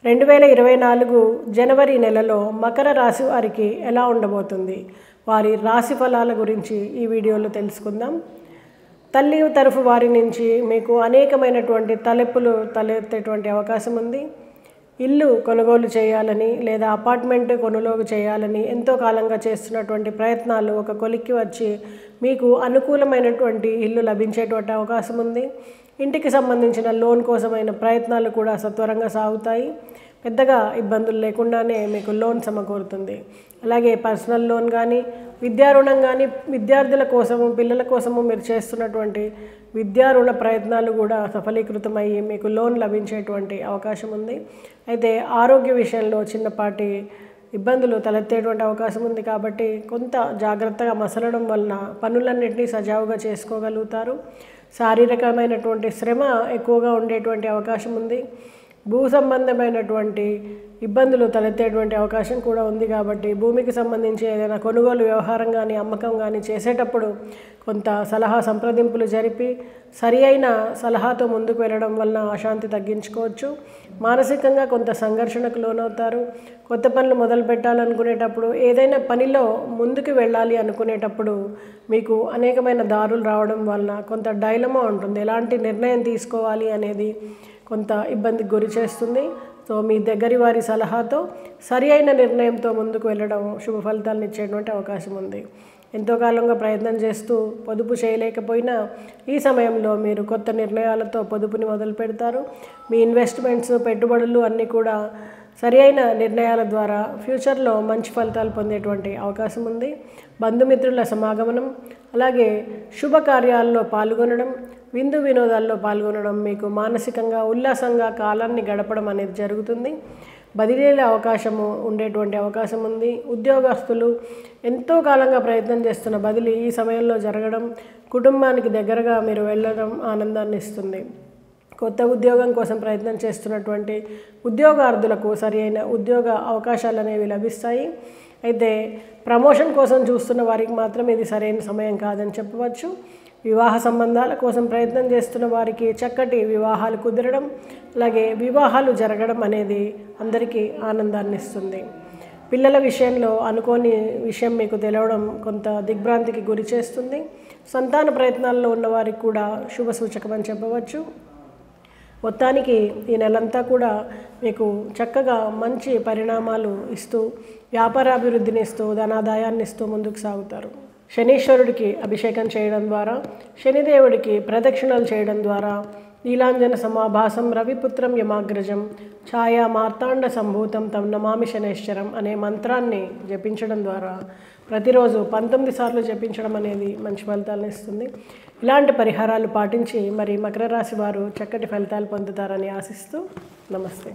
2024 జనవరి నెలలో మకర రాశి వారికి ఎలా ఉండబోతుంది, వారి రాశి ఫలాల గురించి ఈ వీడియోలో తెలుసుకుందాం. తల్లి తరఫు వారి నుంచి మీకు అనేకమైనటువంటి తలెప్పులు తలెత్తేటువంటి అవకాశం ఉంది. ఇల్లు కొనుగోలు చేయాలని లేదా అపార్ట్మెంట్ కొనుగోలు చేయాలని ఎంతో కాలంగా చేస్తున్నటువంటి ప్రయత్నాలు ఒక కొలిక్కి వచ్చి మీకు అనుకూలమైనటువంటి ఇల్లు లభించేటువంటి అవకాశం ఉంది. ఇంటికి సంబంధించిన లోన్ కోసమైన ప్రయత్నాలు కూడా సత్వరంగా సాగుతాయి. పెద్దగా ఇబ్బందులు లేకుండానే మీకు లోన్ సమకూరుతుంది. అలాగే పర్సనల్ లోన్ కానీ, విద్యా రుణం కానీ, విద్యార్థుల కోసము పిల్లల కోసము మీరు చేస్తున్నటువంటి విద్యా రుణ ప్రయత్నాలు కూడా సఫలీకృతమయ్యి మీకు లోన్ లభించేటువంటి అవకాశం ఉంది. అయితే ఆరోగ్య విషయంలో చిన్నపాటి ఇబ్బందులు తలెత్తేటువంటి అవకాశం ఉంది. కాబట్టి కొంత జాగ్రత్తగా మసలడం వలన పనులన్నింటినీ సజావుగా చేసుకోగలుగుతారు. శారీరకమైనటువంటి శ్రమ ఎక్కువగా ఉండేటువంటి అవకాశం ఉంది. భూ సంబంధమైనటువంటి ఇబ్బందులు తలెత్తేటువంటి అవకాశం కూడా ఉంది. కాబట్టి భూమికి సంబంధించి ఏదైనా కొనుగోలు వ్యవహారం కానీ అమ్మకం కానీ చేసేటప్పుడు కొంత సలహా సంప్రదింపులు జరిపి సరి అయిన సలహాతో ముందుకు వెళ్ళడం వలన అశాంతి తగ్గించుకోవచ్చు. మానసికంగా కొంత సంఘర్షణకు లోనవుతారు. కొత్త పనులు మొదలు పెట్టాలనుకునేటప్పుడు, ఏదైనా పనిలో ముందుకు వెళ్ళాలి అనుకునేటప్పుడు మీకు అనేకమైన దారులు రావడం వలన కొంత డైలమా ఉంటుంది. ఎలాంటి నిర్ణయం తీసుకోవాలి అనేది కొంత ఇబ్బందికి గురి చేస్తుంది. సో మీ దగ్గరి వారి సలహాతో సరి అయిన నిర్ణయంతో ముందుకు వెళ్ళడం శుభ ఫలితాలను ఇచ్చేటువంటి అవకాశం ఉంది. ఎంతో కాలంగా ప్రయత్నం చేస్తూ పొదుపు చేయలేకపోయినా ఈ సమయంలో మీరు కొత్త నిర్ణయాలతో పొదుపుని మొదలు పెడతారు. మీ ఇన్వెస్ట్మెంట్స్, పెట్టుబడులు అన్నీ కూడా సరి అయిన నిర్ణయాల ద్వారా ఫ్యూచర్లో మంచి ఫలితాలు పొందేటువంటి అవకాశం ఉంది. బంధుమిత్రుల సమాగమనం, అలాగే శుభకార్యాల్లో పాల్గొనడం, విందు వినోదాల్లో పాల్గొనడం మీకు మానసికంగా ఉల్లాసంగా కాలాన్ని గడపడం అనేది జరుగుతుంది. బదిలీల అవకాశము ఉండేటువంటి అవకాశం ఉంది. ఉద్యోగస్తులు ఎంతో కాలంగా ప్రయత్నం చేస్తున్న బదిలీ ఈ సమయంలో జరగడం, కుటుంబానికి దగ్గరగా మీరు వెళ్ళడం ఆనందాన్ని ఇస్తుంది. కొత్త ఉద్యోగం కోసం ప్రయత్నం చేస్తున్నటువంటి ఉద్యోగార్థులకు సరి అయిన ఉద్యోగ అవకాశాలు అనేవి లభిస్తాయి. అయితే ప్రమోషన్ కోసం చూస్తున్న వారికి మాత్రం ఇది సరైన సమయం కాదని చెప్పవచ్చు. వివాహ సంబంధాల కోసం ప్రయత్నం చేస్తున్న వారికి చక్కటి వివాహాలు కుదరడం, అలాగే వివాహాలు జరగడం అనేది అందరికీ ఆనందాన్ని ఇస్తుంది. పిల్లల విషయంలో అనుకోని విషయం మీకు తెలవడం కొంత దిగ్భ్రాంతికి గురి చేస్తుంది. సంతాన ప్రయత్నాల్లో ఉన్నవారికి కూడా శుభ సూచకమని చెప్పవచ్చు. మొత్తానికి ఈ నెలంతా కూడా మీకు చక్కగా మంచి పరిణామాలు ఇస్తూ, వ్యాపారాభివృద్ధిని ఇస్తూ, ధనాదాయాన్ని ఇస్తూ ముందుకు సాగుతారు. శనీశ్వరుడికి అభిషేకం చేయడం ద్వారా, శనిదేవుడికి ప్రదక్షిణలు చేయడం ద్వారా, నీలాంజన సమాభాసం రవిపుత్రం యమాగ్రజం ఛాయా మార్తాండ సంభూతం తం నమామి శనేశ్వరం అనే మంత్రాన్ని జపించడం ద్వారా ప్రతిరోజు 19 సార్లు జపించడం అనేది మంచి ఫలితాలను ఇస్తుంది. ఇలాంటి పరిహారాలు పాటించి మరి మకర రాశి వారు చక్కటి ఫలితాలు పొందుతారని ఆశిస్తూ నమస్తే.